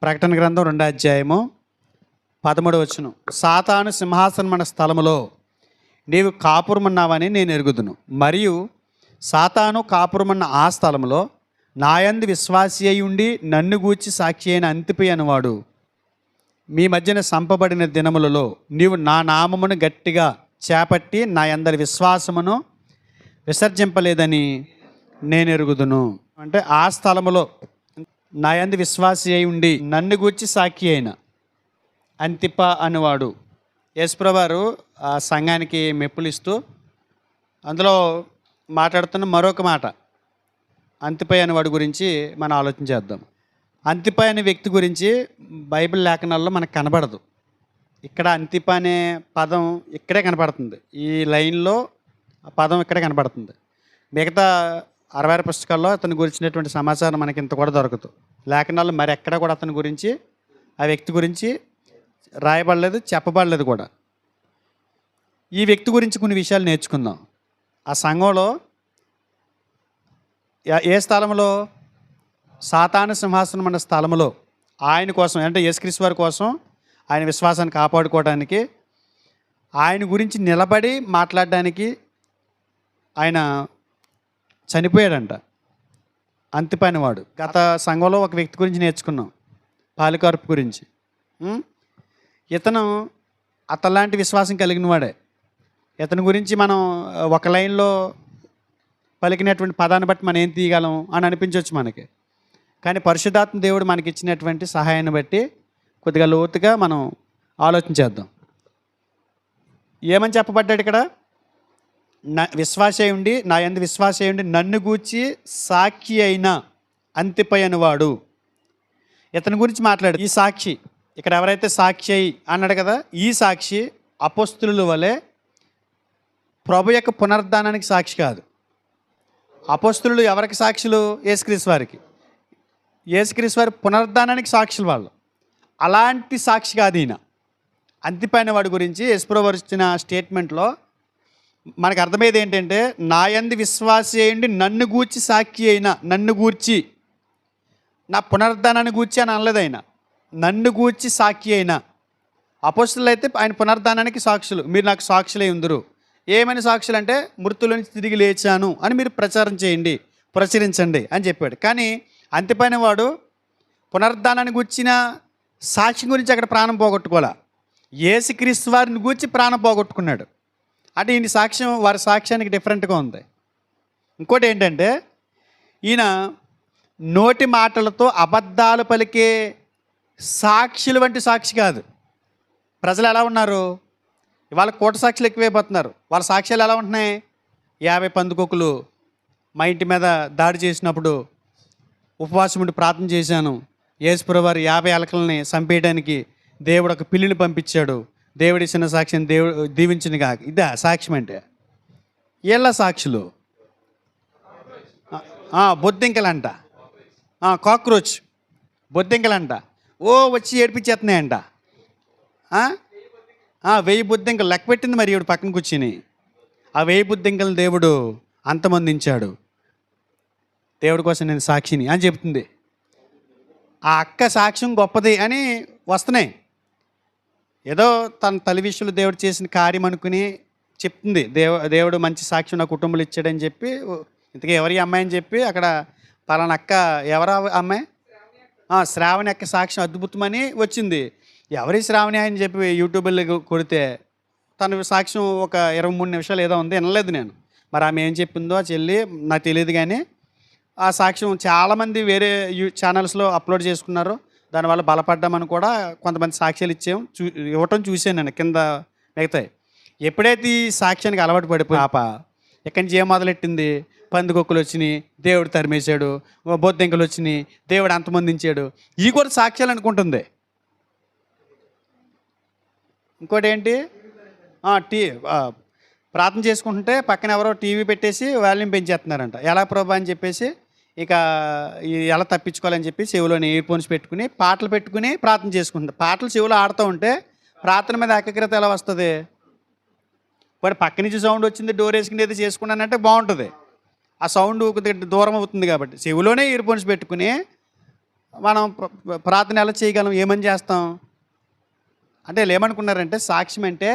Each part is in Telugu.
ప్రకటన గ్రంథం 2వ అధ్యాయము 13వ వచనం. సాతాను సింహాసనమైన స్థలములో నీవు కాపురమున్నావని నేను ఎరుగుదును, మరియు సాతాను కాపురమున్న ఆ స్థలములో నాయందు విశ్వాసి అయి ఉండి నన్ను గూర్చి సాక్షి అయిన అంతిపై అనువాడు మీ మధ్యన సంపబడిన దినములలో నీవు నా నామమును గట్టిగా చేపట్టి నా యందరి విశ్వాసమును విసర్జింపలేదని నేను ఎరుగుదును. అంటే ఆ స్థలములో నా యందు విశ్వాసి అయి ఉండి నన్ను గూర్చి సాక్షి అయిన అంతిప అనువాడు. యేసుప్రభువారు ఆ సంఘానికి మెప్పులిస్తూ అందులో మాట్లాడుతున్న మరొక మాట అంతిపై అనేవాడి గురించి మనం ఆలోచన చేద్దాం. అంతిపై అనే వ్యక్తి గురించి బైబిల్ లేఖనాల్లో మనకు కనబడదు. ఇక్కడ అంతిప అనే పదం ఇక్కడే కనపడుతుంది, ఈ లైన్లో ఆ పదం ఇక్కడే కనపడుతుంది. మిగతా 66 పుస్తకాల్లో అతని గురించినటువంటి సమాచారం మనకి ఇంత కూడా దొరకదు. లేఖనాల్లో మరి ఎక్కడ కూడా అతని గురించి, ఆ వ్యక్తి గురించి రాయబడలేదు, చెప్పబడలేదు కూడా. ఈ వ్యక్తి గురించి కొన్ని విషయాలు నేర్చుకుందాం. ఆ సంఘంలో ఏ స్థలంలో? సాతాను సింహాసనం అన్న స్థలంలో ఆయన కోసం, అంటే యేసుక్రీస్తు వారి కోసం, ఆయన విశ్వాసాన్ని కాపాడుకోవడానికి, ఆయన గురించి నిలబడి మాట్లాడడానికి ఆయన చనిపోయాడంట. అంతిపైనవాడు. గత సంఘంలో ఒక వ్యక్తి గురించి నేర్చుకున్నాం, పాలికార్పు గురించి. ఇతను అతలాంటి విశ్వాసం కలిగిన వాడే. ఇతని గురించి మనం ఒక లైన్లో పలికినటువంటి పదాన్ని బట్టి మనం ఏం తీయగలం అని అనిపించవచ్చు మనకి. కానీ పరిశుద్ధాత్మ దేవుడు మనకి ఇచ్చినటువంటి సహాయాన్ని బట్టి కొద్దిగా లోతుగా మనం ఆలోచించేద్దాం. ఏమని చెప్పబడ్డాడు ఇక్కడ? విశ్వాసే ఉండి నా యందు విశ్వాసే ఉండి నన్ను గూర్చి సాక్షి అయిన అంతిపై అనువాడు. ఇతని గురించి మాట్లాడు. ఈ సాక్షి ఇక్కడ ఎవరైతే సాక్షి అయి అన్నాడు కదా, ఈ సాక్షి అపోస్తుల వలె ప్రభు యొక్క పునరుద్ధానానికి సాక్షి కాదు. అపోస్తులు ఎవరికి సాక్షులు? యేసుక్రీస్తు వారికి. యేసుక్రీస్తు వారి పునరుద్ధానానికి సాక్షులు వాళ్ళు. అలాంటి సాక్షి కాదు ఈయన. అంతిపైన వాడి గురించి యేసుప్రభువు ఇచ్చిన స్టేట్మెంట్లో మనకు అర్థమయ్యేది ఏంటంటే, నా యందు విశ్వాసి అయ్యండి నన్ను గూర్చి సాక్షి అయినా, నన్ను గూర్చి, నా పునరుద్ధానాన్ని గూర్చి అని అనలేదు ఆయన, నన్ను గూర్చి సాక్షి అయినా. అపోస్తులు అయితే ఆయన పునరుద్ధానానికి సాక్షులు, మీరు నాకు సాక్షులై ఉందరు. ఏమని సాక్షులు అంటే, మృతుల నుంచి తిరిగి లేచాను అని మీరు ప్రచారం చేయండి, ప్రచురించండి అని చెప్పాడు. కానీ అంతిపైన వాడు పునరుద్ధానాన్ని గూర్చిన సాక్షి గురించి అక్కడ ప్రాణం పోగొట్టుకోలే, యేసుక్రీస్తు వారిని గూర్చి ప్రాణం పోగొట్టుకున్నాడు. అంటే ఈయన సాక్ష్యం వారి సాక్ష్యానికి డిఫరెంట్గా ఉంది. ఇంకోటి ఏంటంటే, ఈయన నోటి మాటలతో అబద్ధాలు పలికే సాక్షులు వంటి సాక్షి కాదు. ప్రజలు ఎలా ఉన్నారు ఇవాళ? కోట సాక్షులు ఎక్కువైపోతున్నారు. వాళ్ళ సాక్ష్యాలు ఎలా ఉంటున్నాయి? 50 పందికొక్కులు మా ఇంటి మీద దాడి చేసినప్పుడు ఉపవాసం ఉండి ప్రార్థన చేశాను, యేసుప్రభువు వారు 50 ఎలకల్ని చంపేయడానికి దేవుడు ఒక పిల్లిని పంపించాడు, దేవుడి ఇచ్చిన సాక్ష్యం దేవుడు దీవించిన కాక. ఇదా సాక్ష్యం అంటే? ఏళ్ళ సాక్షులు బొద్దింకలంట, కాక్రోచ్ బొద్దింకలంట, వచ్చి ఏడిపించేస్తున్నాయంట. 1000 బొద్దింకలు లెక్క పెట్టింది మరి ఈవిడ పక్కన కూర్చుని. ఆ 1000 బొద్దింకలను దేవుడు అంతమందించాడు. దేవుడి కోసం నేను సాక్షిని అని చెప్తుంది. ఆ అక్క సాక్ష్యం గొప్పది అని వస్తున్నాయి. ఏదో తన తల్లి విషయంలో దేవుడు చేసిన కార్యం అనుకుని చెప్తుంది. దేవుడు మంచి సాక్ష్యం నా కుటుంబంలో ఇచ్చాడని చెప్పి, ఇంతకీ ఎవరి అమ్మాయి అని చెప్పి అక్కడ పలానా అక్క, ఎవరా అమ్మాయి? శ్రావణి అక్క సాక్ష్యం అద్భుతమని వచ్చింది. ఎవరి శ్రావణి అని చెప్పి యూట్యూబ్లో కొడితే తన సాక్ష్యం ఒక 23 నిమిషాలు ఏదో ఉంది, వినలేదు నేను. మరి ఆమె ఏం చెప్పిందో ఆ చెల్లి నాకు తెలియదు. కానీ ఆ సాక్ష్యం చాలామంది వేరే ఛానల్స్లో అప్లోడ్ చేసుకున్నారు. దానివల్ల బలపడ్డామని కూడా కొంతమంది సాక్ష్యాలు ఇవ్వటం చూశాను నేను కింద మిగతాయి. ఎప్పుడైతే ఈ సాక్ష్యానికి అలవాటు పడిపోయి పాప ఎక్కడి నుంచి ఏం మొదలెట్టింది, పందికొక్కులు వచ్చినాయి దేవుడు తరిమేశాడు, బొద్దింకలు వచ్చినాయి దేవుడు అంతమందించాడు, ఈ కూడా సాక్ష్యాలు అనుకుంటుంది. ఇంకోటి ఏంటి, ప్రార్థన చేసుకుంటుంటే పక్కన ఎవరో టీవీ పెట్టేసి వాల్యూమ్ పెంచేస్తున్నారంట. ఎలా ప్రభా అని చెప్పేసి ఇక ఎలా తప్పించుకోవాలని చెప్పి చెవిలోని ఇయర్ ఫోన్స్ పెట్టుకుని పాటలు పెట్టుకుని ప్రార్థన చేసుకుంటారు. పాటలు చెవిలో ఆడుతూ ఉంటే ప్రార్థన మీద ఏకాగ్రత ఎలా వస్తుంది? వాడు పక్క నుంచి సౌండ్ వచ్చింది, డోర్ వేసుకుని ఏదో చేసుకున్నానంటే బాగుంటుంది. ఆ సౌండ్ దూరం అవుతుంది కాబట్టి చెవిలోనే ఇయర్ ఫోన్స్ పెట్టుకుని మనం ప్రార్థన ఎలా చేయగలం? ఏమని చేస్తాం? అంటే వీళ్ళు ఏమనుకున్నారంటే సాక్ష్యం అంటే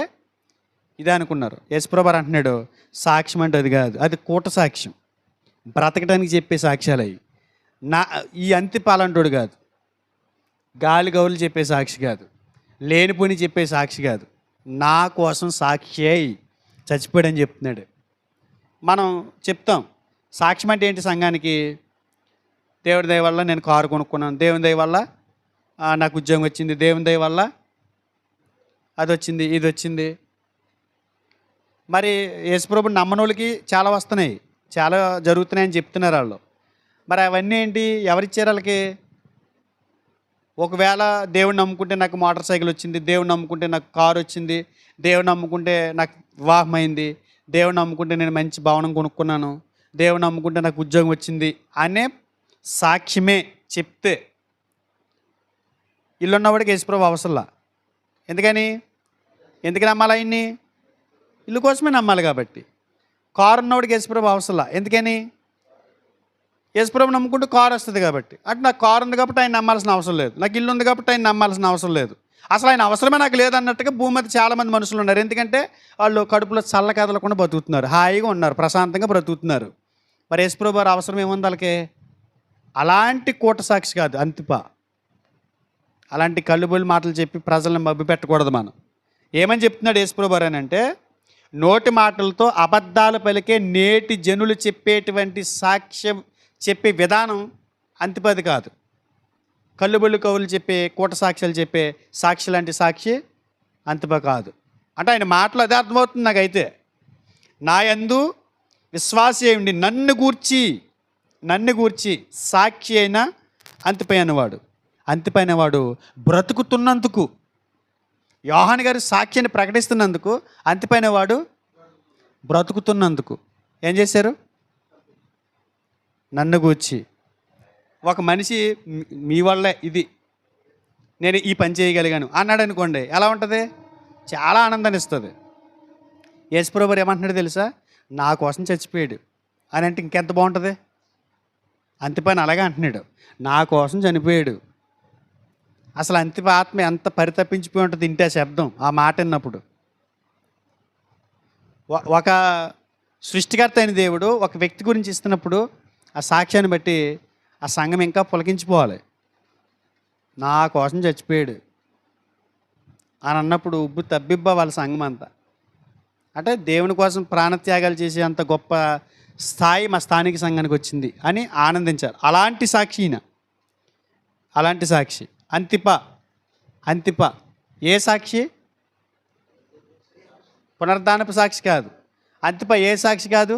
ఇదే అనుకున్నారు. యేసుప్రభువారు అంటున్నాడు, సాక్ష్యం అంటే అది కాదు, అది కూట సాక్ష్యం, బ్రతకడానికి చెప్పే సాక్ష్యాలు అవి. నా ఈ అంతిపాలంటోడు కాదు, గాలి గౌలు చెప్పే సాక్షి కాదు, లేనిపోని చెప్పే సాక్షి కాదు, నా కోసం సాక్షి అయి చచ్చిపోయాడని చెప్తున్నాడు. మనం చెప్తాం సాక్ష్యం అంటే ఏంటి సంఘానికి? దేవుడి దయ వల్ల నేను కారు కొనుక్కున్నాను, దేవుని దయ వల్ల నాకు ఉద్యోగం వచ్చింది, దేవుని దయ వల్ల అది వచ్చింది, ఇది వచ్చింది. మరి యేసుప్రభుని నమ్మనోళ్ళకి చాలా వస్తున్నాయి, చాలా జరుగుతున్నాయని చెప్తున్నారు వాళ్ళు. మరి అవన్నీ ఏంటి? ఎవరిచ్చారు వాళ్ళకి? ఒకవేళ దేవుని నమ్ముకుంటే నాకు మోటార్ సైకిల్ వచ్చింది, దేవుని నమ్ముకుంటే నాకు కారు వచ్చింది, దేవుని నమ్ముకుంటే నాకు వివాహం అయింది, దేవుని నమ్ముకుంటే నేను మంచి భవనం కొనుక్కున్నాను, దేవుని నమ్ముకుంటే నాకు ఉద్యోగం వచ్చింది అనే సాక్ష్యమే చెప్తే ఇల్లున్నవాడికి యేసుప్రభు అవసరంలా. ఎందుకు నమ్మాలి ఆయన్ని? ఇల్లు కోసమే నమ్మాలి కాబట్టి. కారు ఉన్నవాడికి యేసుప్రభు అవసరంలా. ఎందుకని? యేసుప్రభు నమ్ముకుంటూ కారు వస్తుంది కాబట్టి. అంటే నాకు కారు ఉంది కాబట్టి ఆయన నమ్మాల్సిన అవసరం లేదు, నాకు ఇల్లు ఉంది కాబట్టి ఆయన నమ్మాల్సిన అవసరం లేదు, అసలు ఆయన అవసరమే నాకు లేదన్నట్టుగా భూమి మీద చాలామంది మనుషులు ఉన్నారు. ఎందుకంటే వాళ్ళు కడుపులో చల్ల కదలకుండా బతుకుతున్నారు, హాయిగా ఉన్నారు, ప్రశాంతంగా బ్రతుకుతున్నారు. మరి యేసుప్రభు వారి అవసరం ఏముంది వాళ్ళకి? అలాంటి కూట సాక్షి కాదు అంతిప. అలాంటి కళ్ళుబొల్లి మాటలు చెప్పి ప్రజలను మభ్య పెట్టకూడదు మనం. ఏమని చెప్తున్నాడు యేసుప్రభు వారు అని అంటే, నోటి మాటలతో అబద్ధాలు పలికే నేటి జనులు చెప్పేటువంటి సాక్ష్యం చెప్పే విధానం అంతిపది కాదు. కళ్ళుబొల్లి కవులు చెప్పే కూట సాక్ష్యాలు చెప్పే సాక్షి లాంటి సాక్షి అంతిప కాదు. అంటే ఆయన మాటలు అదే అర్థమవుతుంది నాకైతే. నా యందు విశ్వాసి అయ్యుండి నన్ను గూర్చి సాక్షి అయిన అంతిపైనవాడు. అంతిపైనవాడు బ్రతుకుతున్నందుకు, యోహాను గారి సాక్ష్యాన్ని ప్రకటిస్తున్నందుకు, అంతిపైనవాడు బ్రతుకుతున్నందుకు ఏం చేశారు? నన్ను గూర్చి. ఒక మనిషి మీ వల్లే ఇది నేను ఈ పని చేయగలిగాను అన్నాడు అనుకోండి, ఎలా ఉంటుంది? చాలా ఆనందాన్ని ఇస్తుంది. యేసుప్రభు వారు ఏమంటున్నాడు తెలుసా? నా కోసం చచ్చిపోయాడు అని అంటే ఇంకెంత బాగుంటుంది? అంతిపని అలాగే అంటున్నాడు, నా కోసం చనిపోయాడు. అసలు అంతిప ఆత్మ ఎంత పరితపించిపోయి ఉంటుంది ఇంటే శబ్దం, ఆ మాట విన్నప్పుడు. ఒక సృష్టికర్త అయిన దేవుడు ఒక వ్యక్తి గురించి ఇస్తున్నప్పుడు ఆ సాక్ష్యాన్ని బట్టి ఆ సంఘం ఇంకా పులకించిపోవాలి. నా కోసం చచ్చిపోయాడు అని అన్నప్పుడు ఉబ్బు తబ్బిబ్బ వాళ్ళ సంఘం అంతా. అంటే దేవుని కోసం ప్రాణత్యాగాలు చేసే అంత గొప్ప స్థాయి మా స్థానిక సంఘానికి వచ్చింది అని ఆనందించారు. అలాంటి సాక్షి ఈయన, అలాంటి సాక్షి అంతిప. ఏ సాక్షి? పునరుద్ధానపు సాక్షి కాదు. అంతిప ఏ సాక్షి కాదు?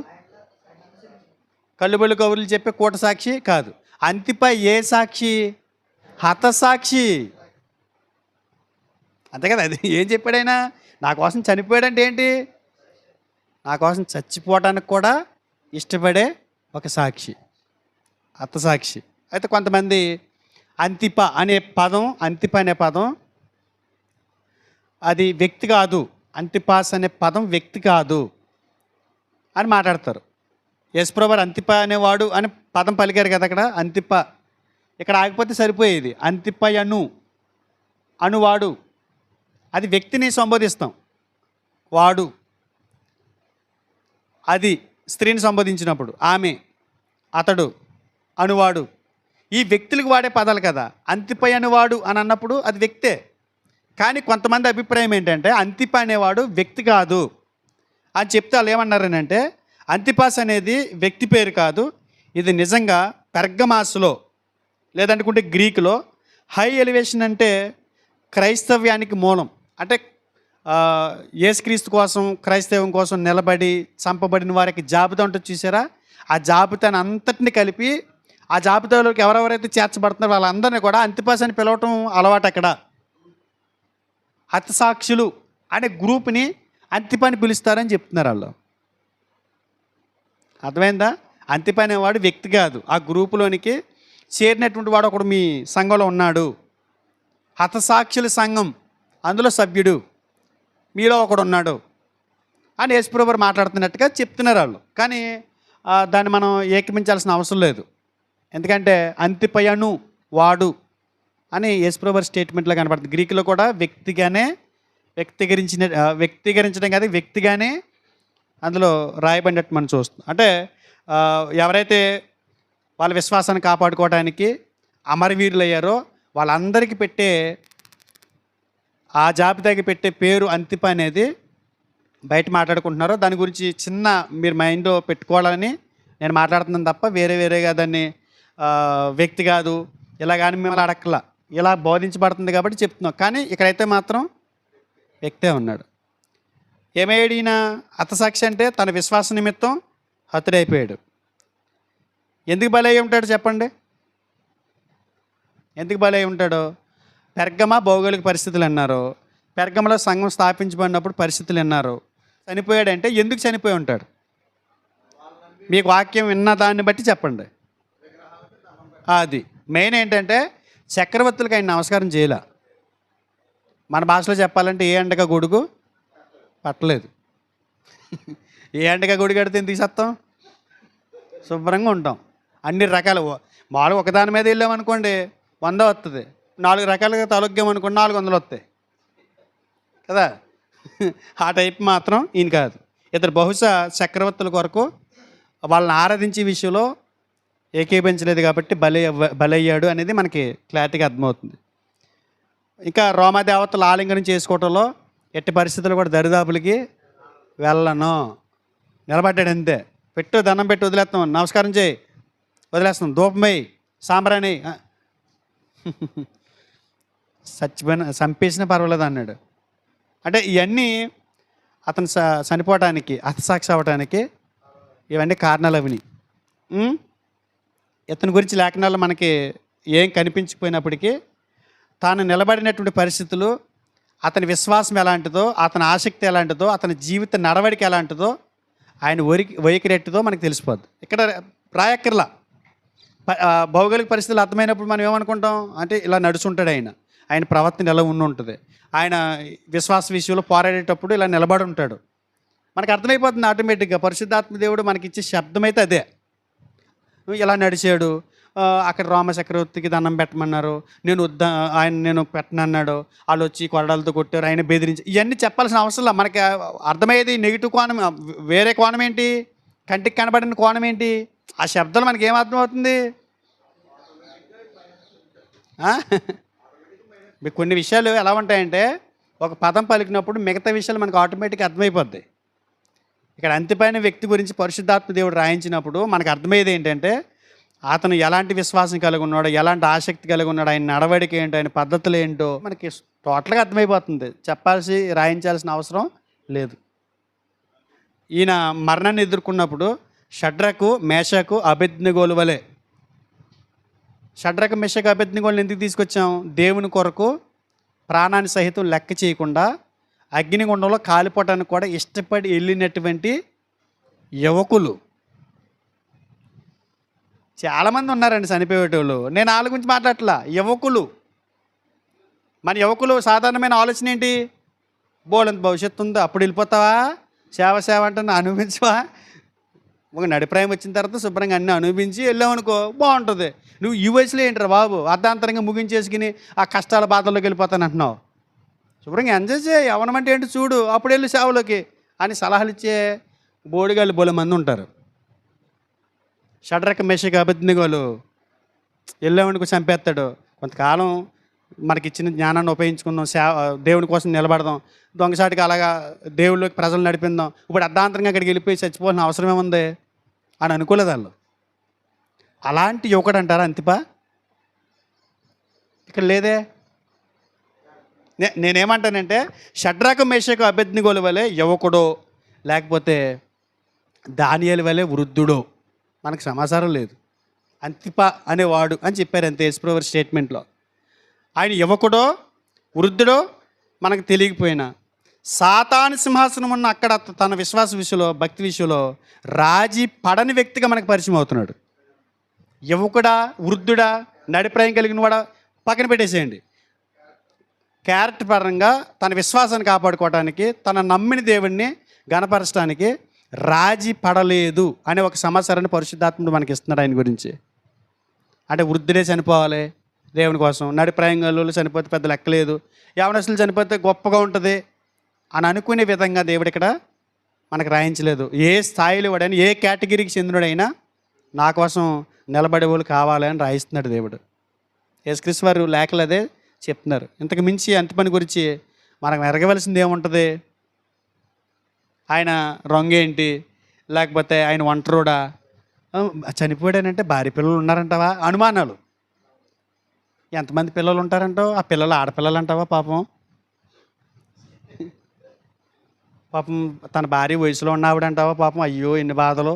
కళ్ళుబొల్లి కబుర్లు చెప్పే కూట సాక్షి కాదు. అంతిప ఏ సాక్షి? హతసాక్షి. అంతే కదా. అది ఏం చెప్పాడైనా? నా కోసం చనిపోయాడంటే ఏంటి? నా కోసం చచ్చిపోవటానికి కూడా ఇష్టపడే ఒక సాక్షి, హతసాక్షి. అయితే కొంతమంది అంతిప అనే పదం అది వ్యక్తి కాదు, అంతిపాస్ అనే పదం వ్యక్తి కాదు అని మాట్లాడతారు. యేసుప్రభు వారు అంతిప అనేవాడు అని పదం పలికారు కదా అక్కడ. అంతిప ఇక్కడ ఆగిపోతే సరిపోయేది. అంతిపయను అనువాడు, అది వ్యక్తిని సంబోధిస్తాం. వాడు అది స్త్రీని సంబోధించినప్పుడు ఆమె, అతడు, అనువాడు, ఈ వ్యక్తులకు వాడే పదాలు కదా. అంతిపై అనేవాడు అని అన్నప్పుడు అది వ్యక్తే. కానీ కొంతమంది అభిప్రాయం ఏంటంటే అంతిప అనేవాడు వ్యక్తి కాదు అని చెప్తే వాళ్ళు ఏమన్నారనంటే, అంతిపాస్ అనేది వ్యక్తి పేరు కాదు, ఇది నిజంగా పెర్గమాసులో లేదనుకుంటే గ్రీకులో హై ఎలివేషన్ అంటే క్రైస్తవ్యానికి మూలం. అంటే యేసుక్రీస్తు కోసం, క్రైస్తవం కోసం నిలబడి చంపబడిన వారికి జాబితా ఉంటుంది చూసారా? ఆ జాబితాని అంతటిని కలిపి ఆ జాబితాలోకి ఎవరెవరైతే చేర్చబడుతున్నారో వాళ్ళందరినీ కూడా అంతిపాస్ అని పిలవటం అలవాటు. అక్కడ హతసాక్షులు అనే గ్రూప్ని అంతిపని పిలుస్తారని చెప్తున్నారు వాళ్ళు. అర్థమైందా? అంతిప అనేవాడు వ్యక్తి కాదు, ఆ గ్రూపులోనికి చేరినటువంటి వాడు ఒకడు మీ సంఘంలో ఉన్నాడు. హతసాక్షుల సంఘం, అందులో సభ్యుడు మీలో ఒకడు ఉన్నాడు అని యేసుప్రభు వారు మాట్లాడుతున్నట్టుగా చెప్తున్నారు వాళ్ళు. కానీ దాన్ని మనం ఏకమించాల్సిన అవసరం లేదు. ఎందుకంటే అంతిపయను వాడు అని యేసుప్రభు స్టేట్మెంట్లో కనపడుతుంది. గ్రీకులో కూడా వ్యక్తిగానే వ్యక్తీకరించడం కాదు, వ్యక్తిగానే అందులో రాయబడినట్టు మనం చూస్తాం. అంటే ఎవరైతే వాళ్ళ విశ్వాసాన్ని కాపాడుకోవడానికి అమరవీరులయ్యారో వాళ్ళందరికీ పెట్టే ఆ జాబితాకి పెట్టే పేరు అంతిప అనేది బయట మాట్లాడుకుంటున్నారో దాని గురించి చిన్న మీరు మైండ్లో పెట్టుకోవాలని నేను మాట్లాడుతున్నాను తప్ప వేరేగా దాన్ని వ్యక్తి కాదు ఇలా కానీ మేము అడక్కలా, ఇలా బోధించబడుతుంది కాబట్టి చెప్తున్నాం. కానీ ఇక్కడైతే మాత్రం వ్యక్తే ఉన్నాడు. ఏమయ్యాడు ఈయన? హతసాక్షి అంటే తన విశ్వాస నిమిత్తం హతుడైపోయాడు. ఎందుకు బలయ్యి ఉంటాడు చెప్పండి? ఎందుకు బలయ్యి ఉంటాడో? పెర్గమ భౌగోళిక పరిస్థితులు అన్నారు. పెర్గమలో సంఘం స్థాపించబడినప్పుడు పరిస్థితులు అన్నారు. చనిపోయాడంటే ఎందుకు చనిపోయి ఉంటాడు? మీకు వాక్యం విన్న దాన్ని బట్టి చెప్పండి. అది మెయిన్ ఏంటంటే చక్రవర్తులకు ఆయన నమస్కారం చేయలే. మన భాషలో చెప్పాలంటే ఏ ఎండగా గొడుగు పట్టలేదు. ఏ ఎండగా గొడుగు కడితే ఎందుకు తీసేస్తాం? శుభ్రంగా ఉంటాం. అన్ని రకాలు మామూలుగా ఒకదాని మీద వెళ్ళామనుకోండి 100 వస్తుంది, 4 రకాలుగా తలొగ్గామనుకోండి 400 వస్తాయి కదా. ఆ టైప్ మాత్రం ఈయన కాదు. ఇతడు బహుశా చక్రవర్తుల కొరకు వాళ్ళని ఆరాధించే విషయంలో ఏకీభించలేదు కాబట్టి బలయ్యాడు అనేది మనకి క్లారిటీగా అర్థమవుతుంది. ఇంకా రోమా దేవతలు ఆలింగనం చేసుకోవటంలో ఎట్టి పరిస్థితులు కూడా దరిదాపులకి వెళ్ళను, నిలబడ్డాడు అంతే. పెట్టు దండం పెట్టి వదిలేస్తాం, నమస్కారం చేయి వదిలేస్తాం, ధూపమై సాంబ్రాణి చంపేసిన పర్వాలేదు అన్నాడు. అంటే ఇవన్నీ అతను చనిపోవటానికి హతసాక్షి అవ్వటానికి ఇవన్నీ కారణాలు అవిని. ఇతని గురించి లేఖనాల్లో మనకి ఏం కనిపించకపోయినప్పటికీ తాను నిలబడినటువంటి పరిస్థితులు, అతని విశ్వాసం ఎలాంటిదో, అతని ఆసక్తి ఎలాంటిదో, అతని జీవిత నడవడిక ఎలాంటిదో, ఆయన వైఖరెట్టిదో మనకు తెలిసిపోద్ది. ఇక్కడ రాయక్కర్లా. భౌగోళిక పరిస్థితులు అర్థమైనప్పుడు మనం ఏమనుకుంటాం అంటే ఇలా నడుచుంటాడు ఆయన ప్రవర్తన ఎలా ఉంటుంది, ఆయన విశ్వాస విషయంలో పోరాడేటప్పుడు ఇలా నిలబడి ఉంటాడు. మనకు అర్థమైపోతుంది ఆటోమేటిక్గా. పరిశుద్ధాత్మ దేవుడు మనకిచ్చే శబ్దం అయితే అదే. ఇలా నడిచాడు, అక్కడ రోమ చక్రవర్తికి దండం పెట్టమన్నారు, నేను పెట్టనన్నాడు, వాళ్ళు వచ్చి కొరడాలతో కొట్టారు, ఆయన బెదిరించి, ఇవన్నీ చెప్పాల్సిన అవసరం. మనకి అర్థమయ్యేది నెగిటివ్ కోణం. వేరే కోణం ఏంటి? కంటికి కనబడిన కోణం ఏంటి? ఆ శబ్దాలు మనకి ఏం అర్థమవుతుంది? మీకు కొన్ని విషయాలు ఎలా ఉంటాయంటే ఒక పదం పలికినప్పుడు మిగతా విషయాలు మనకు ఆటోమేటిక్గా అర్థమైపోద్ది. ఇక్కడ అంతిపైన వ్యక్తి గురించి పరిశుద్ధాత్మ దేవుడు రాయించినప్పుడు మనకు అర్థమయ్యేది ఏంటంటే అతను ఎలాంటి విశ్వాసం కలిగి ఉన్నాడో, ఎలాంటి ఆసక్తి కలిగి ఉన్నాడో, ఆయన నడవడిక ఏంటో, ఆయన పద్ధతులు ఏంటో మనకి టోటల్గా అర్థమైపోతుంది. రాయించాల్సిన అవసరం లేదు. ఈయన మరణాన్ని ఎదుర్కొన్నప్పుడు షడ్రకు మేషకు అబేద్నెగోల వలె. షడ్రకు మేషకు అబేద్నెగోలను ఎందుకు తీసుకొచ్చాం? దేవుని కొరకు ప్రాణాన్ని సహితం లెక్క చేయకుండా అగ్నిగుండంలో కాలిపోవటానికి కూడా ఇష్టపడి వెళ్ళినటువంటి యువకులు చాలామంది ఉన్నారండి చనిపోయేటోళ్ళు. నేను వాళ్ళ గురించి మాట్లాడట్లా, యువకులు. మన యువకులు సాధారణమైన ఆలోచన ఏంటి? బోలంత భవిష్యత్తు ఉందో, అప్పుడు వెళ్ళిపోతావా, సేవ అంటే అనుభవించవా? ఒక నడిప్రాయం వచ్చిన తర్వాత శుభ్రంగా అన్నీ అనుభవించి వెళ్ళామనుకో బాగుంటుంది. నువ్వు ఈ వయసులో ఏంటరా బాబు అర్ధాంతరంగా ముగించేసుకుని ఆ కష్టాల బాధల్లోకి వెళ్ళిపోతాను అంటున్నావు. శుభ్రంగా ఎంజాయ్ చేయి, యవ్వనమంటే ఏంటి చూడు, అప్పుడు వెళ్ళి సేవలోకి అని సలహాలు ఇచ్చే బోడిగాళ్ళు బోలే మంది ఉంటారు. షడ్రకు మేషకు అబేద్నెగోలు వెళ్ళామనుకో చంపేస్తాడు. కొంతకాలం మనకిచ్చిన జ్ఞానాన్ని ఉపయోగించుకుందాం, దేవుని కోసం నిలబడదాం, దొంగసాటికి అలాగా దేవుళ్ళకి ప్రజలు నడిపిందాం. ఇప్పుడు అర్ధాంతరంగా అక్కడికి వెళ్ళిపోయి చచ్చిపోవాల్సిన అవసరం ఏముంది అని అనుకోలేదు వాళ్ళు. అలాంటి యువకుడు అంటారా అంతిప? ఇక్కడ లేదే. నేనేమంటానంటే షడ్రకు మేషకు అబేద్నెగోల వలె యువకుడో లేకపోతే దానియేలు వలె వృద్ధుడో మనకు సమాచారం లేదు. అంతిప అనేవాడు అని చెప్పారు అంతే యేసుప్రభు స్టేట్మెంట్లో. ఆయన యువకుడో వృద్ధుడో మనకు తెలియకపోయినా సాతాను సింహాసనం ఉన్న అక్కడ తన విశ్వాస విషయంలో, భక్తి విషయంలో రాజీ పడని వ్యక్తిగా మనకు పరిచయం అవుతున్నాడు. యువకుడా వృద్ధుడా నడిప్రాయం కలిగిన వాడా పక్కన పెట్టేసేయండి. క్యారెక్టర్ పరంగా తన విశ్వాసాన్ని కాపాడుకోవడానికి, తన నమ్మిన దేవుణ్ణి గణపరచడానికి రాజీ పడలేదు అనే ఒక సమాచారాన్ని పరిశుద్ధాత్ముడు మనకి ఇస్తున్నాడు ఆయన గురించి. అంటే వృద్ధుడే చనిపోవాలి, దేవుని కోసం. నడిప్రాయంగాళ్ళు చనిపోతే పెద్ద లెక్కలేదు, యవనస్తులు చనిపోతే గొప్పగా ఉంటుంది అని అనుకునే విధంగా దేవుడు ఇక్కడ మనకు రాయించలేదు. ఏ స్థాయిలో వాడైనా, ఏ కేటగిరీకి చెందినడైనా నా కోసం నిలబడే వాళ్ళు కావాలి అని రాయిస్తున్నాడు దేవుడు. యేసుక్రీస్తు వారు లేఖలు అదే చెప్తున్నారు. ఇంతకు మించి అంతిపని గురించి మనకు ఎరగవలసింది ఏముంటుంది? ఆయన రంగేంటి, లేకపోతే ఆయన ఒంటరోడా, చనిపోయాడనంటే భార్య పిల్లలు ఉన్నారంటావా, అనుమానాలు. ఎంతమంది పిల్లలు ఉంటారంటావు? ఆ పిల్లలు ఆడపిల్లలు అంటావా? పాపం పాపం తన భార్య వయసులో ఉన్నావిడంటావా? పాపం అయ్యో ఎన్ని బాధలు.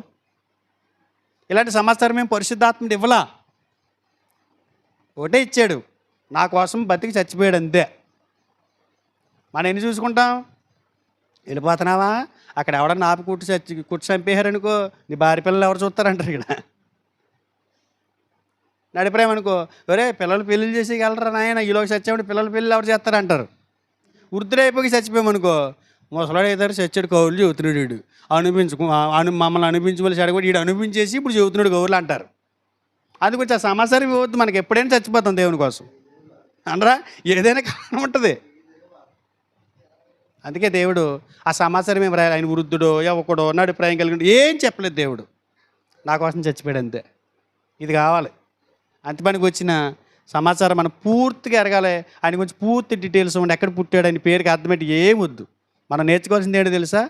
ఇలాంటి సమాచారం మేము పరిశుద్ధాత్ముడు ఇవ్వలా. ఒకటే ఇచ్చాడు, నా కోసం బతికి చచ్చిపోయాడు అంతే. మనం ఎన్ని చూసుకుంటాం? వెళ్ళిపోతున్నావా, అక్కడ ఎవడన్నా ఆపి కుట్టి చంపేశారనుకో, నీ భార్య పిల్లలు ఎవరు చూస్తారంటారు. ఇక్కడ నడిపామనుకో, ఒరే పిల్లలు పెళ్ళిళ్ళు చేసి వెళ్ళరా నాయన, ఈలోకి చచ్చామంటే పిల్లల పెళ్ళి ఎవరు చేస్తారంటారు. వృద్ధులైపోయి చచ్చిపోయామనుకో, ముసలాడు అవుతారు, చచ్చాడు కౌరులు చెబుతున్నాడు, వీడు మమ్మల్ని అనిపించుకోవాలి చెడగొట్టి వీడు అనిపించేసి ఇప్పుడు చెబుతున్నాడు కౌరులు అంటారు. అందుకొచ్చి ఆ సమాచారం ఇవ్వద్దు. మనకి ఎప్పుడైనా చచ్చిపోతాం దేవుని కోసం అనరా, ఏదైనా కారణం ఉంటుంది. అందుకే దేవుడు ఆ సమాచారం ఏం రాయాలి. ఆయన వృద్ధుడో యువకుడో నడిప్రాయం కలిగి ఏం చెప్పలేదు. దేవుడు నా కోసం చచ్చిపోయాడు అంతే. ఇది కావాలి. అంతిపనికి వచ్చిన సమాచారం మనం పూర్తిగా ఎరగాలి. ఆయన గురించి పూర్తి డీటెయిల్స్ ఉండి, ఎక్కడ పుట్టాడు, ఆయన పేరుకి అర్థమేంటి ఏం వద్దు. మనం నేర్చుకోవాల్సింది ఏంటో తెలుసా?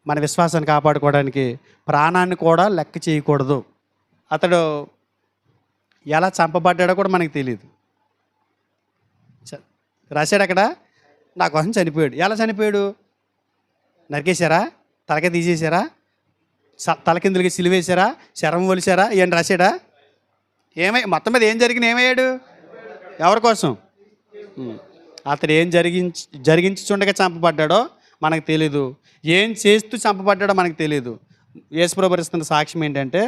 మన విశ్వాసాన్ని కాపాడుకోవడానికి ప్రాణాన్ని కూడా లెక్క చేయకూడదు. అతడు ఎలా చంపబడ్డాడో కూడా మనకు తెలియదు. రాశాడు అక్కడ, నా కోసం చనిపోయాడు. ఎలా చనిపోయాడు? నరికేశారా? తలకే తీసేశారా? తలకిందులకి సిలువేశారా? శరం ఒలిశారా? ఇవన్నీ రాశాడా? మొత్తం మీద ఏం జరిగిన ఏమయ్యాడు? ఎవరి కోసం? అతడు ఏం జరిగించుండగా చంపబడ్డాడో మనకు తెలీదు. ఏం చేస్తూ చంపబడ్డాడో మనకు తెలియదు. యేసుప్రభు ఇస్తున్న సాక్ష్యం ఏంటంటే,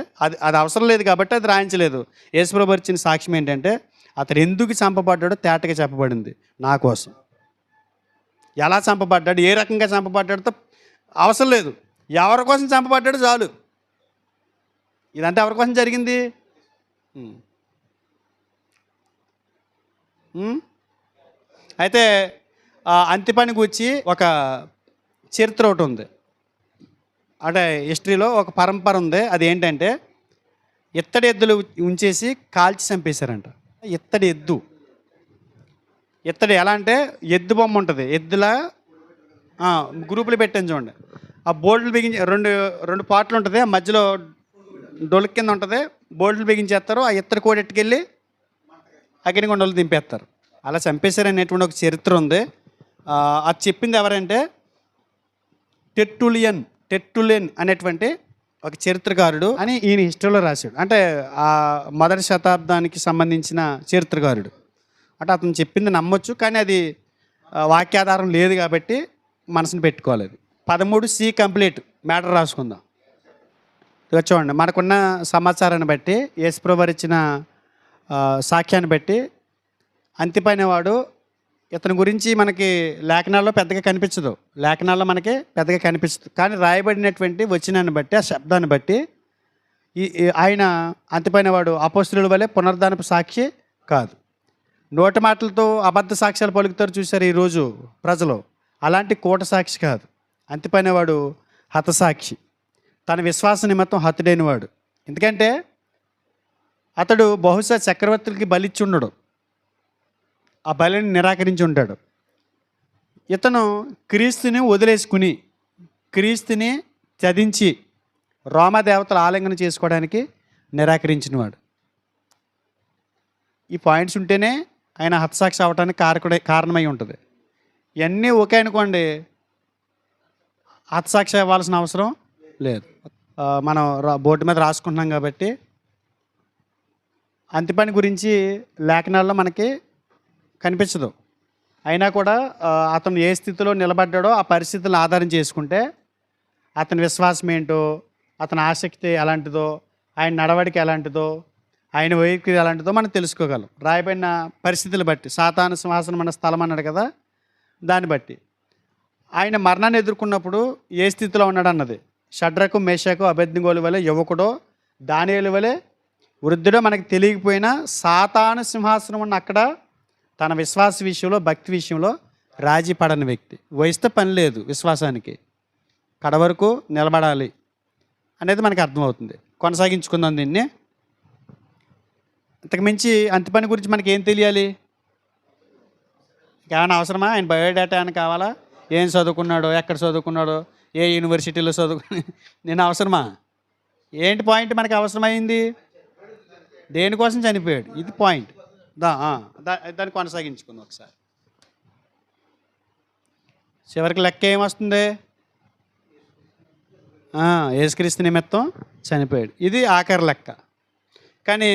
అది అవసరం లేదు కాబట్టి అది రాయించలేదు. యేసుప్రభు ఇచ్చిన సాక్ష్యం ఏంటంటే, అతడు ఎందుకు చంపబడ్డాడో తేటగా చెప్పబడింది. నా కోసం. ఎలా చంపబడ్డాడు, ఏ రకంగా చంపబడ్డాడో అవసరం లేదు. ఎవరి కోసం చంపబడ్డాడో చాలు. ఇదంతా ఎవరి కోసం జరిగింది? అయితే అంతిపని గురించి ఒక చరిత్ర ఒకటి ఉంది. అంటే హిస్టరీలో ఒక పరంపర ఉంది. అది ఏంటంటే, ఇత్తడి ఎద్దులు ఉంచేసి కాల్చి చంపేశారంట. ఇత్తడి ఎలా అంటే, ఎద్దు బొమ్మ ఉంటుంది, ఎద్దుల గ్రూపులు పెట్టాను చూడండి. ఆ బోల్ట్లు బిగించి రెండు పాటలు ఉంటుంది, ఆ మధ్యలో డొలక్ కింద ఉంటుంది, బోల్ట్లు బిగించేస్తారు. ఆ ఇత్తడి కోడెట్టుకెళ్ళి అగ్నిగుండంలో దింపేస్తారు. అలా చంపేశారనేటువంటి ఒక చరిత్ర ఉంది. అది చెప్పింది ఎవరంటే టెర్టులియన్ అనేటువంటి ఒక చరిత్రకారుడు అని ఈయన హిస్టరీలో రాశాడు. అంటే ఆ మొదటి శతాబ్దానికి సంబంధించిన చరిత్రకారుడు. అంటే అతను చెప్పింది నమ్మొచ్చు, కానీ అది వాక్యాధారం లేదు కాబట్టి మనసుని పెట్టుకోవాలి. 13C complete matter రాసుకుందాం. చూడండి, మనకున్న సమాచారాన్ని బట్టి, యేసుప్రభు ఇచ్చిన సాక్ష్యాన్ని బట్టి, అంతిపైన వాడు ఇతని గురించి మనకి లేఖనాల్లో పెద్దగా కనిపించదు. కానీ రాయబడినటువంటి వచనాన్ని బట్టి, ఆ శబ్దాన్ని బట్టి ఆయన అంతిపైన వాడు అపోస్తలుల వలె పునరుద్ధానపు సాక్షి కాదు. నోటి మాటలతో అబద్ధ సాక్ష్యాలు పలుకుతారు చూశారు ఈరోజు ప్రజలు. అలాంటి కూట సాక్షి కాదు. అంతిపైన వాడు హతసాక్షి. తన విశ్వాస నిమిత్తం హతుడైన వాడు. ఎందుకంటే అతడు బహుశా చక్రవర్తులకి బలిచ్చి ఉండడు, ఆ బలిని నిరాకరించి ఉంటాడు. ఇతను క్రీస్తుని వదిలేసుకుని, క్రీస్తుని త్యజించి రోమదేవతల ఆలింగనం చేసుకోవడానికి నిరాకరించినవాడు. ఈ పాయింట్స్ ఉంటేనే ఆయన హతసాక్షి అవడానికి కారణమై ఉంటుంది. ఇవన్నీ ఓకే అనుకోండి, హతసాక్షి అవ్వాల్సిన అవసరం లేదు. మనం బోర్డు మీద రాసుకుంటున్నాం కాబట్టి అంతిపని గురించి లేఖనాల్లో మనకి కనిపించదు. అయినా కూడా అతను ఏ స్థితిలో నిలబడ్డాడో ఆ పరిస్థితులను ఆధారం చేసుకుంటే అతని విశ్వాసం ఏంటో, అతని ఆసక్తి ఎలాంటిదో, ఆయన నడవడిక ఎలాంటిదో, ఆయన వైఖరి ఎలాంటిదో మనం తెలుసుకోగలం. రాయబడిన పరిస్థితులు బట్టి. సాతాను సింహాసనం అన్న స్థలం అన్నాడు కదా, దాన్ని బట్టి ఆయన మరణాన్ని ఎదుర్కొన్నప్పుడు ఏ స్థితిలో ఉన్నాడు అన్నది. షడ్రకు మేషకు అబేద్నెగోల వలె యువకుడో, దానియేలు వలె వృద్ధుడో మనకు తెలియకపోయినా సాతాను సింహాసనం ఉన్న అక్కడ తన విశ్వాస విషయంలో, భక్తి విషయంలో రాజీ పడని వ్యక్తి. వయసుతో పని లేదు విశ్వాసానికి. కడ వరకు నిలబడాలి అనేది మనకు అర్థమవుతుంది. కొనసాగించుకుందాం దీన్ని. ఇంతకు మించి అంతి పని గురించి మనకి ఏం తెలియాలి? ఏమైనా అవసరమా? ఆయన బయోడేటా అని కావాలా? ఏం చదువుకున్నాడో, ఎక్కడ చదువుకున్నాడో, ఏ యూనివర్సిటీలో నేను అవసరమా? ఏంటి పాయింట్ మనకి అవసరమైంది? దేనికోసం చనిపోయాడు, ఇది పాయింట్. దాన్ని కొనసాగించుకుందాం ఒకసారి. చివరికి లెక్క ఏమొస్తుంది? యేసుక్రీస్తు నిమిత్తం చనిపోయాడు, ఇది ఆఖరి లెక్క. కానీ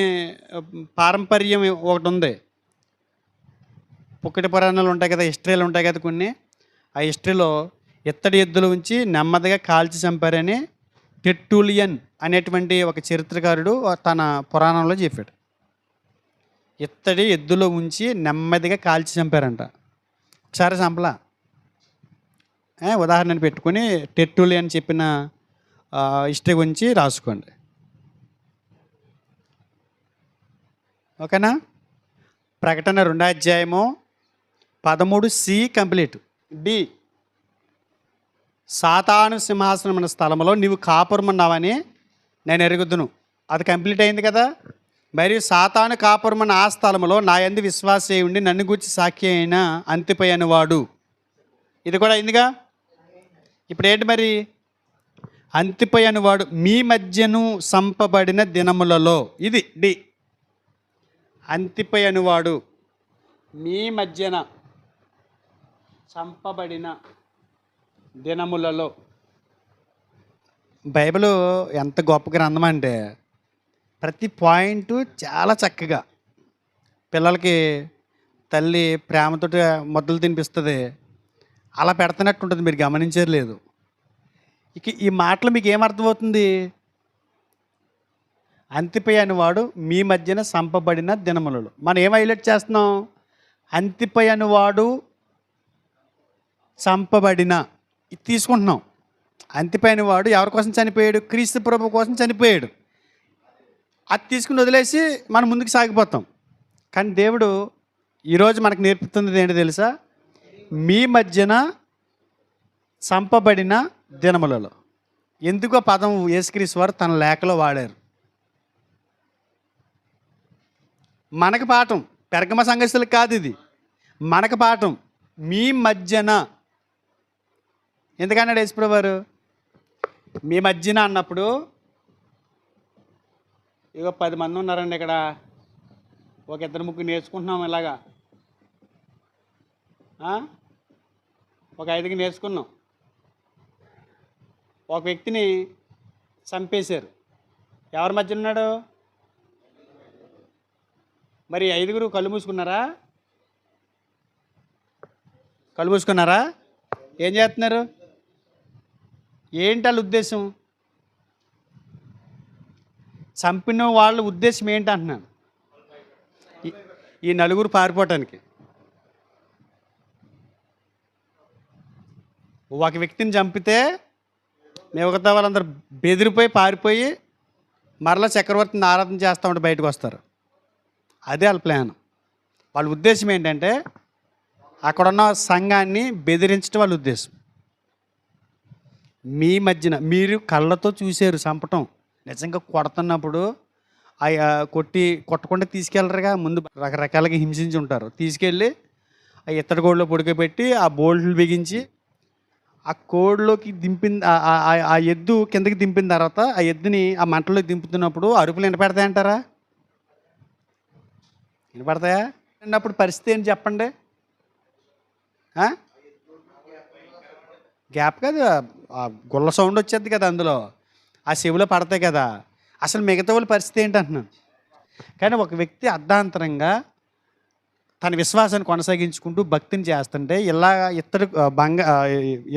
పారంపర్యం ఒకటి ఉంది. పుక్కటి పురాణాలు ఉంటాయి కదా, హిస్టరీలు ఉంటాయి కదా కొన్ని. ఆ హిస్టరీలో ఇత్తడి ఎద్దులు ఉంచి నెమ్మదిగా కాల్చి చంపారని టెర్టులియన్ అనేటువంటి ఒక చరిత్రకారుడు తన పురాణంలో చెప్పాడు. ఇత్తడి ఎద్దులో ఉంచి నెమ్మదిగా కాల్చి చంపారంట. ఒకసారి చంపలా. ఉదాహరణను పెట్టుకుని టెర్టులియన్ చెప్పిన హిస్టరీ గురించి రాసుకోండి. ఓకేనా? ప్రకటన 2:13 కంప్లీట్. డి, సాతాను సింహాసనమైన స్థలంలో నీవు కాపురమన్నావని నేను ఎరుగుదును. అది కంప్లీట్ అయింది కదా. మరియు సాతాను కాపురమన్న ఆ స్థలంలో నా యందు విశ్వాసే ఉండి నన్ను గూర్చి సాక్షి అయిన అంతిపై అనువాడు. ఇది కూడా అయిందిగా. ఇప్పుడు ఏంటి మరి? అంతిపై అనువాడు మీ మధ్యను సంపబడిన దినములలో. ఇది డి. అంతిపై అనువాడు మీ మధ్యన చంపబడిన దినములలో. బైబిల్ ఎంత గొప్ప గ్రంథం అంటే ప్రతి పాయింట్ చాలా చక్కగా పిల్లలకి తల్లి ప్రేమతో ముద్దలు తినిపిస్తుంది, అలా పెడుతున్నట్టు ఉంటుంది. మీరు గమనించేది లేదు. ఇక ఈ మాటలు మీకు ఏమర్థమవుతుంది? అంతిపై అనువాడు మీ మధ్యన సంపబడిన దినములలో. మనం ఏం హైలైట్ చేస్తున్నాం? అంతిపై అనువాడు చంపబడిన, ఇది తీసుకుంటున్నాం. అంతిపైన వాడు ఎవరి కోసం చనిపోయాడు? క్రీస్తు ప్రభు కోసం చనిపోయాడు. అది తీసుకుని వదిలేసి మనం ముందుకు సాగిపోతాం. కానీ దేవుడు ఈరోజు మనకు నేర్పుతున్నది ఏంటి తెలుసా? మీ మధ్యన చంపబడిన దినములలో. ఎందుకో పదం యేసుక్రీస్తు వారు తన లేఖలో వాడారు. మనకు పాఠం, పెర్గమ సంఘస్థులకు కాదు ఇది, మనకు పాఠం. మీ మధ్యన ఎందుకన్నాడు యేసుప్రభు వారు? మీ మధ్యన అన్నప్పుడు ఇగో 10 మంది ఉన్నారండి ఇక్కడ, ఒక 2-3 నేర్చుకుంటున్నాం ఇలాగా, ఒక 5కి నేర్చుకున్నాం. ఒక వ్యక్తిని చంపేశారు. ఎవరి మధ్య ఉన్నాడు? మరి 5గురు కళ్ళు మూసుకున్నారా? కళ్ళు మూసుకున్నారా? ఏం చేస్తున్నారు? ఏంటి వాళ్ళ ఉద్దేశం? చంపిన వాళ్ళ ఉద్దేశం ఏంటి అంటున్నాను. ఈ 4 పారిపోవటానికి. ఒక వ్యక్తిని చంపితే మిగతా వాళ్ళందరూ బెదిరిపోయి పారిపోయి మరలా చక్రవర్తిని ఆరాధన చేస్తూ ఉంటే బయటకు వస్తారు. అదే వాళ్ళ ప్లాన్. వాళ్ళ ఉద్దేశం ఏంటంటే అక్కడున్న సంఘాన్ని బెదిరించడం వాళ్ళ ఉద్దేశం. మీ మధ్యన మీరు కళ్ళతో చూశారు చంపటం. నిజంగా కొడుతున్నప్పుడు కొట్టకుండా తీసుకెళ్ళరుగా, ముందు రకరకాలుగా హింసించి ఉంటారు. తీసుకెళ్ళి ఆ ఇత్తడి కోడిలో పొడికబెట్టి ఆ బోల్ట్లు బిగించి ఆ కోడిలోకి దింపిన ఆ ఎద్దు కిందకి దింపిన తర్వాత ఆ ఎద్దుని ఆ మంటలోకి దింపుతున్నప్పుడు అరుపులు వినపడతాయంటారా? వినపడతాయా? అన్నప్పుడు పరిస్థితి ఏంటి చెప్పండి? గ్యాప్ కాదు, గుల్ల సౌండ్ వచ్చేది కదా, అందులో ఆ చెవిలో పడతాయి కదా. అసలు మిగతా వాళ్ళ పరిస్థితి ఏంటి అంటున్నాను. కానీ ఒక వ్యక్తి అర్ధాంతరంగా తన విశ్వాసాన్ని కొనసాగించుకుంటూ భక్తిని చేస్తుంటే ఇలా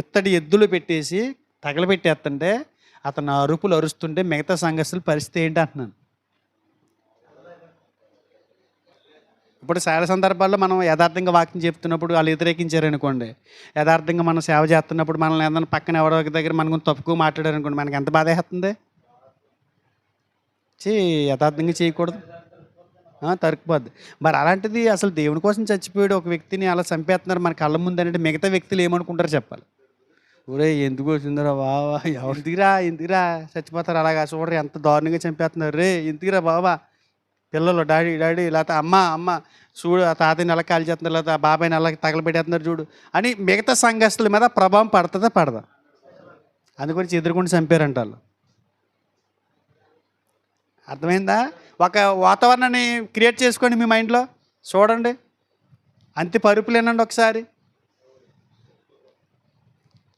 ఇత్తడి ఎద్దులు పెట్టేసి తగలబెట్టేస్తుంటే అతను అరుపులు అరుస్తుంటే మిగతా సంఘస్థుల పరిస్థితి ఏంటి అంటున్నాను. ఇప్పుడు చాలా సందర్భాల్లో మనం యథార్థంగా వాక్యం చెప్తున్నప్పుడు వాళ్ళు వ్యతిరేకించారనుకోండి, యథార్థంగా మనం సేవ చేస్తున్నప్పుడు మనల్ని ఏదైనా పక్కన ఎవరో దగ్గర మన గురించి తప్పుకు మాట్లాడారనుకోండి, మనకి ఎంత బాధ వేస్తుంది? చే యథార్థంగా చేయకూడదు. తరుక్కుపోద్ది. మరి అలాంటిది అసలు దేవుని కోసం చచ్చిపోయాడు ఒక వ్యక్తిని అలా చంపేస్తున్నారు మన కళ్ళ ముందనంటే మిగతా వ్యక్తులు ఏమనుకుంటారో చెప్పాలి. ఒరేయ్! ఎందుకు వచ్చిందిరా బావ, ఎందుకురా చచ్చిపోతారు అలాగా చూడరా ఎంత దారుణంగా చంపేస్తున్నారు. రేయ్! ఎందుకురా బావ, పిల్లలు డాడీ డాడీ లేకపోతే అమ్మ అమ్మ చూడు ఆ తాతయ్యని ఎలా కాల్చేస్తున్నారు, లేకపోతే ఆ బాబాయిని ఎలా తగలబెట్టేస్తున్నారు చూడు అని మిగతా సంఘస్థుల మీద ప్రభావం పడుతుందా పడదా? అందు గురించి ఎదురుకుండా చంపారంట వాళ్ళు. అర్థమైందా? ఒక వాతావరణాన్ని క్రియేట్ చేసుకోండి మీ మైండ్లో, చూడండి అంతే పరుపులేనండి ఒకసారి.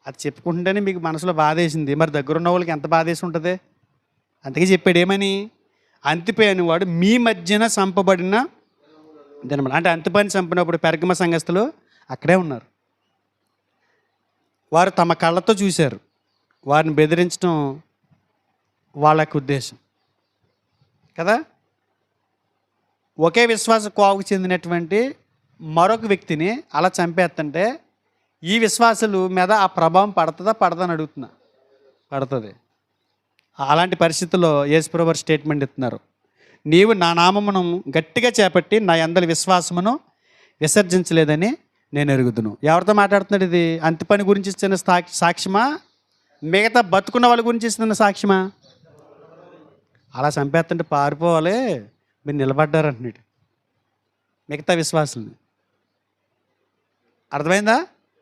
అది చెప్పుకుంటేనే మీకు మనసులో బాధేసింది, మరి దగ్గరున్న వాళ్ళకి ఎంత బాధేసి ఉంటుంది. అందుకే చెప్పాడు ఏమని, అంతిపై అనేవాడు మీ మధ్యన చంపబడిన దినములు. అంటే అంతిపని చంపినప్పుడు పెర్గమ సంఘస్థులు అక్కడే ఉన్నారు. వారు తమ కళ్ళతో చూశారు, వారిని బెదిరించడం వాళ్ళ యొక్క ఉద్దేశం కదా. ఒకే విశ్వాస కోవకు చెందినటువంటి మరొక వ్యక్తిని అలా చంపేస్తుంటే ఈ విశ్వాసులు మీద ఆ ప్రభావం పడుతుందా పడదని అడుగుతున్నా. పడుతుంది. అలాంటి పరిస్థితుల్లో యేసుప్రభువు వారు స్టేట్మెంట్ ఇస్తున్నారు, నీవు నా నామమును గట్టిగా చేపట్టి నా యందలి విశ్వాసమును విసర్జించలేదని నేను ఎరుగుదును. ఎవరితో మాట్లాడుతున్నాడు ఇది? అంతిపని గురించి ఇస్తున్న సాక్ష్యమా, మిగతా బతుకున్న వాళ్ళ గురించి ఇస్తున్న సాక్ష్యమా? అలా చంపేస్తుంటే పారిపోవాలి, మీరు నిలబడ్డారంటున్నాడు మిగతా విశ్వాసుల్ని. అర్థమైందా?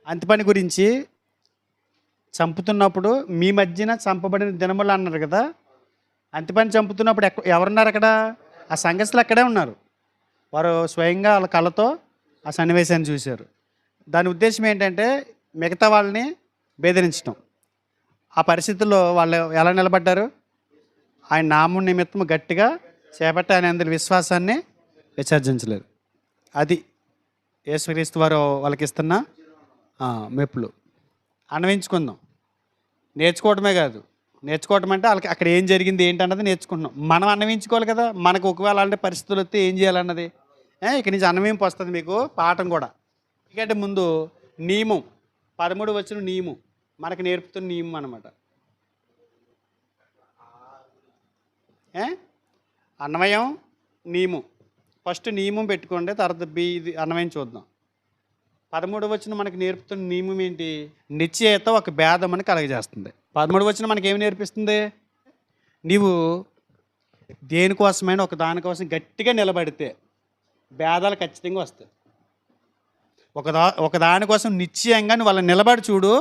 అంతిపని గురించి చంపుతున్నప్పుడు మీ మధ్యన చంపబడిన దినములు అన్నారు కదా. అంతిపని చంపుతున్నప్పుడు ఎవరున్నారు అక్కడ? ఆ సంఘస్థులు అక్కడే ఉన్నారు. వారు స్వయంగా వాళ్ళ కళ్ళతో ఆ సన్నివేశాన్ని చూశారు. దాని ఉద్దేశం ఏంటంటే మిగతా వాళ్ళని బెదిరించడం. ఆ పరిస్థితుల్లో వాళ్ళు ఎలా నిలబడ్డారు? ఆయన నామం నిమిత్తం గట్టిగా చేపట్టి ఆయన అందరి విశ్వాసాన్ని విసర్జించలేదు. అది యేసుక్రీస్తు వారు వాళ్ళకి ఇస్తున్న మెప్పులు. అన్వయించుకుందాం. నేర్చుకోవటమే కాదు, నేర్చుకోవటం అంటే వాళ్ళకి అక్కడ ఏం జరిగింది ఏంటన్నది నేర్చుకుంటున్నాం. మనం అన్వయించుకోవాలి కదా. మనకు ఒకవేళ అలాంటి పరిస్థితులు వస్తే ఏం చేయాలన్నది ఇక్కడి నుంచి అన్వయింపు వస్తుంది మీకు పాఠం కూడా. ఎందుకంటే ముందు నియమం 13 వచ్చిన నియమం మనకు నేర్పుతున్న నియమం అన్నమాట. అన్వయం నియమం. ఫస్ట్ నియమం పెట్టుకోండి, తర్వాత ఇది అన్వయం చూద్దాం. 13 వచ్చిన మనకు నేర్పుతున్న నియమం ఏంటి? నిశ్చయత ఒక భేదమని కలగజేస్తుంది. 13 వచ్చిన మనకి ఏమి నేర్పిస్తుంది? నీవు దేనికోసమైనా ఒక దానికోసం గట్టిగా నిలబడితే భేదాలు ఖచ్చితంగా వస్తాయి. ఒక దానికోసం నిశ్చయంగా నువ్వు వాళ్ళని నిలబడి చూడు,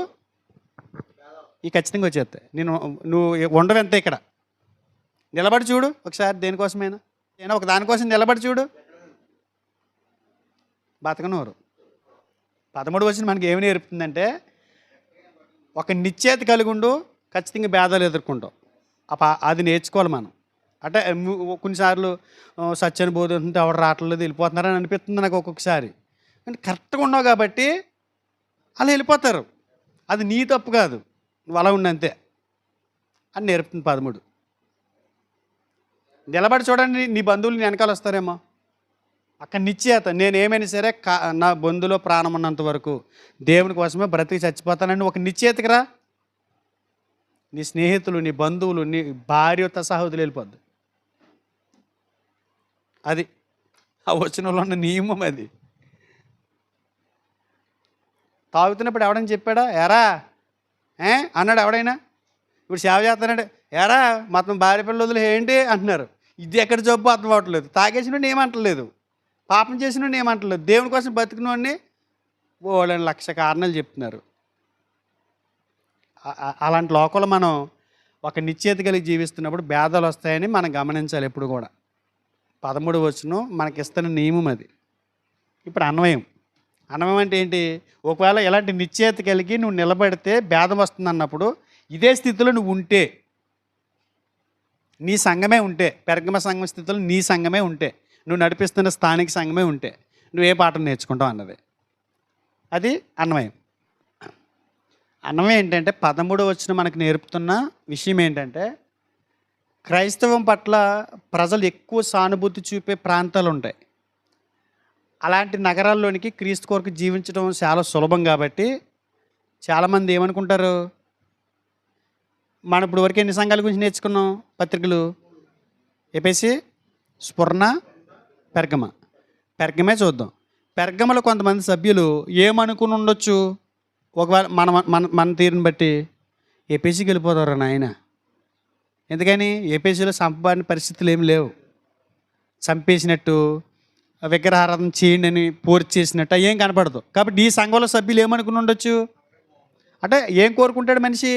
ఈ ఖచ్చితంగా వచ్చేస్తాయి. నువ్వు ఉండవెంత ఇక్కడ నిలబడి చూడు ఒకసారి, దేనికోసమైనా అయినా ఒక దానికోసం నిలబడి చూడు, బతకనోరు. 13 వచ్చిన మనకి ఏమి నేర్పుతుందంటే ఒక నిశ్చేత కలిగి ఉండు, ఖచ్చితంగా భేదాలు ఎదుర్కొంటాం. అది నేర్చుకోవాలి మనం. అంటే కొన్నిసార్లు సత్యాన్ని బోధింటే ఎవరు రావట్లేదు వెళ్ళిపోతున్నారని అనిపిస్తుంది నాకు ఒక్కొక్కసారి. అంటే కరెక్ట్గా ఉన్నావు కాబట్టి అలా వెళ్ళిపోతారు. అది నీ తప్పు కాదు, నువ్వు అలా ఉండంతే అని నేర్పుతుంది 13. నిలబడి చూడండి, నీ బంధువులు నీ వెనకాల వస్తారేమో. అక్కడ నిశ్చయత, నేను ఏమైనా సరే నా బంధులో ప్రాణం ఉన్నంత వరకు దేవుని కోసమే బ్రతికి చచ్చిపోతానని ఒక నిశ్చయతకి రా. నీ స్నేహితులు, నీ బంధువులు, నీ భార్యతో సహోదరులు వెళ్ళిపోద్ది. అది ఆ వచనంలో ఉన్న నియమం. అది తాగుతున్నప్పుడు ఎవడని చెప్పాడా ఎరా అన్నాడు ఎవడైనా? ఇప్పుడు సేవ చేస్తానంటే ఎరా మొత్తం భార్య పిల్లలు ఏంటి అంటున్నారు. ఇది ఎక్కడ జబ్బు అర్థం అవ్వట్లేదు. తాగేసిన ఏమంటలేదు, పాపం చేసిన ఏమంటలేదు, దేవుని కోసం బతికినోడిని వాళ్ళని 1,00,000 కారణాలు చెప్తున్నారు. అలాంటి లోకంలో మనం ఒక నిశ్చయిత కలిగి జీవిస్తున్నప్పుడు భేదాలు వస్తాయని మనం గమనించాలి ఎప్పుడు కూడా. 13 వచనం మనకి ఇస్తున్న నియమం అది. ఇప్పుడు అన్వయం అంటే ఏంటి? ఒకవేళ ఎలాంటి నిశ్చయిత కలిగి నువ్వు నిలబడితే భేదం వస్తుంది అన్నప్పుడు ఇదే స్థితిలో నువ్వు ఉంటే, నీ సంఘమే ఉంటే, పెర్గమ సంఘం స్థితిలో నీ సంఘమే ఉంటే, నువ్వు నడిపిస్తున్న స్థానిక సంఘమే ఉంటే నువ్వు ఏ పాఠం నేర్చుకుంటావు అన్నది. అది అన్వయం. అన్వయం ఏంటంటే 13 వచనం మనకు నేర్పుతున్న విషయం ఏంటంటే క్రైస్తవం పట్ల ప్రజలు ఎక్కువ సానుభూతి చూపే ప్రాంతాలు ఉంటాయి. అలాంటి నగరాల్లోనికి క్రీస్తు కొరకు జీవించడం చాలా సులభం కాబట్టి చాలామంది ఏమనుకుంటారు, మనం ఇప్పుడు వరకు ఎన్ని సంఘాల గురించి నేర్చుకున్నాం పత్రికలు? ఎఫెసీ, స్ముర్న, పెర్గమ. పెర్గమే చూద్దాం. పెర్గమలో కొంతమంది సభ్యులు ఏమనుకుని ఉండొచ్చు? ఒకవేళ మన మన మన తీరుని బట్టి ఎఫెసీకి వెళ్ళిపోతారు నాయన. ఎందుకని? ఎఫెసీలో చంపబడిన పరిస్థితులు ఏమి లేవు. చంపేసినట్టు, విగ్రహారాధన చేయండి అని పూర్తి చేసినట్టు ఏం కనపడదు. కాబట్టి ఈ సంఘంలో సభ్యులు ఏమనుకుని ఉండొచ్చు? అంటే ఏం కోరుకుంటాడు మనిషి?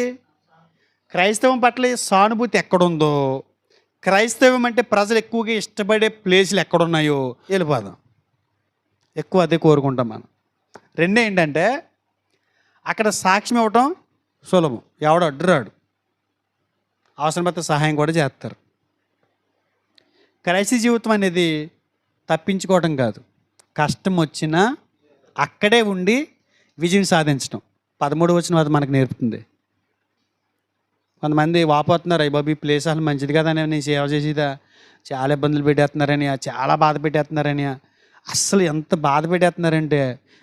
క్రైస్తవం పట్ల సానుభూతి ఎక్కడుందో, క్రైస్తవం అంటే ప్రజలు ఎక్కువగా ఇష్టపడే ప్లేసులు ఎక్కడున్నాయో వెళ్ళిపోదాం. ఎక్కువ అదే కోరుకుంటాం మనం. రెండే ఏంటంటే, అక్కడ సాక్ష్యం ఇవ్వటం సులభం, ఎవడు అడ్డురాడు, అవసరమైతే సహాయం కూడా చేస్తారు. క్రైస్తవ జీవితం అనేది తప్పించుకోవడం కాదు, కష్టం వచ్చినా అక్కడే ఉండి విజయం సాధించడం. 13 వచనం అది మనకు నేర్పుతుంది. కొంతమంది వాపోతున్నారు, అయ్యి బాబు ఈ ప్లేస్ అసలు మంచిది కదని, నేను సేవ చేసేదా చాలా ఇబ్బందులు పెట్టేస్తున్నారని, చాలా బాధ పెట్టేస్తున్నారని. అస్సలు ఎంత బాధ పెట్టేస్తున్నారంటే,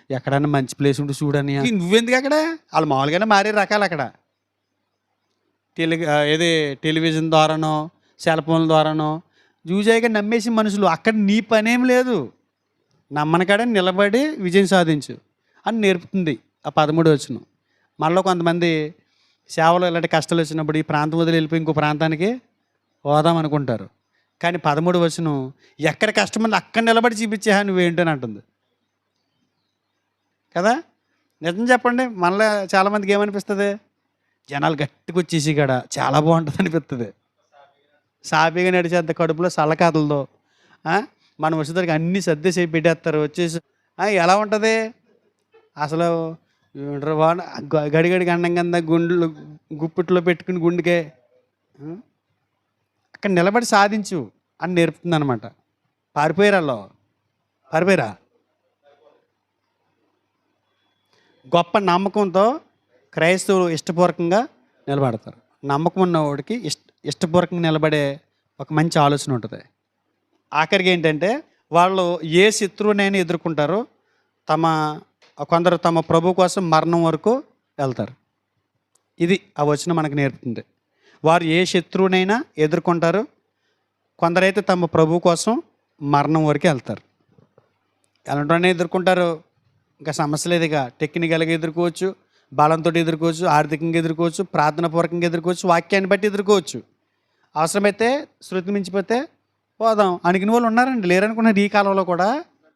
ఎక్కడన్నా మంచి ప్లేస్ ఉంటే చూడని. నువ్వెందుకు అక్కడ? వాళ్ళు మామూలుగానే మారే రకాలు అక్కడ. టెలివిజన్ ద్వారానో సెల్ ఫోన్ల ద్వారానో చూసాయిగా నమ్మేసి మనుషులు. అక్కడ నీ పనేం లేదు, నమ్మని కాడ నిలబడి విజయం సాధించు అని నేర్పుతుంది ఆ 13 వచనం. మనలో కొంతమంది సేవలో ఇలాంటి కష్టాలు వచ్చినప్పుడు ఈ ప్రాంతం వదిలి వెళ్ళిపోయి ఇంకో ప్రాంతానికి పోదాం అనుకుంటారు. కానీ 13 వచనం ఎక్కడ కష్టం ఉంది అక్కడ నిలబడి చూపించా నువ్వేంటో అని అంటుంది కదా. నిజం చెప్పండి, మనలో చాలామందికి ఏమనిపిస్తుంది? జనాలు గట్టిగా వచ్చేసి కాడ చాలా బాగుంటుంది అనిపిస్తుంది. సాఫీగా నడిచేంత కడుపులో సల్లకాతలతో మనం వచ్చేసరికి అన్నీ సర్దేసి పెట్టేస్తారు. వచ్చేసి ఎలా ఉంటుంది అసలు? గడిగడి గండం కింద గుండెలు గుప్పిట్లో పెట్టుకుని గుండెకే అక్కడ నిలబడి సాధించు అని నేర్పుతుంది అనమాట. పారిపోయారా? గొప్ప నమ్మకంతో క్రైస్తవులు ఇష్టపూర్వకంగా నిలబడతారు. నమ్మకం ఉన్నవాడికి ఇష్టపూర్వకంగా నిలబడే ఒక మంచి ఆలోచన ఉంటుంది. ఆఖరికి ఏంటంటే, వాళ్ళు ఏ శత్రువునైనా ఎదుర్కొంటారో, కొందరు తమ ప్రభు కోసం మరణం వరకు వెళ్తారు. ఇది ఆ వచనం మనకు నేర్పుతుంది. వారు ఏ శత్రువునైనా ఎదుర్కొంటారు, కొందరైతే తమ ప్రభు కోసం మరణం వరకు వెళ్తారు. ఎలాంటి ఎదుర్కొంటారు? ఇంకా సమస్య లేదు. ఇక టెక్నికల్గా ఎదుర్కోవచ్చు, బలంతో ఎదుర్కోవచ్చు, ఆర్థికంగా ఎదుర్కోవచ్చు, ప్రార్థనాపూర్వకంగా ఎదుర్కోవచ్చు, వాక్యాన్ని బట్టి ఎదుర్కోవచ్చు. అవసరమైతే శృతి మించిపోతే పోదాం అణిగిన వాళ్ళు ఉన్నారండి, లేరనుకున్నారు ఈ కాలంలో కూడా.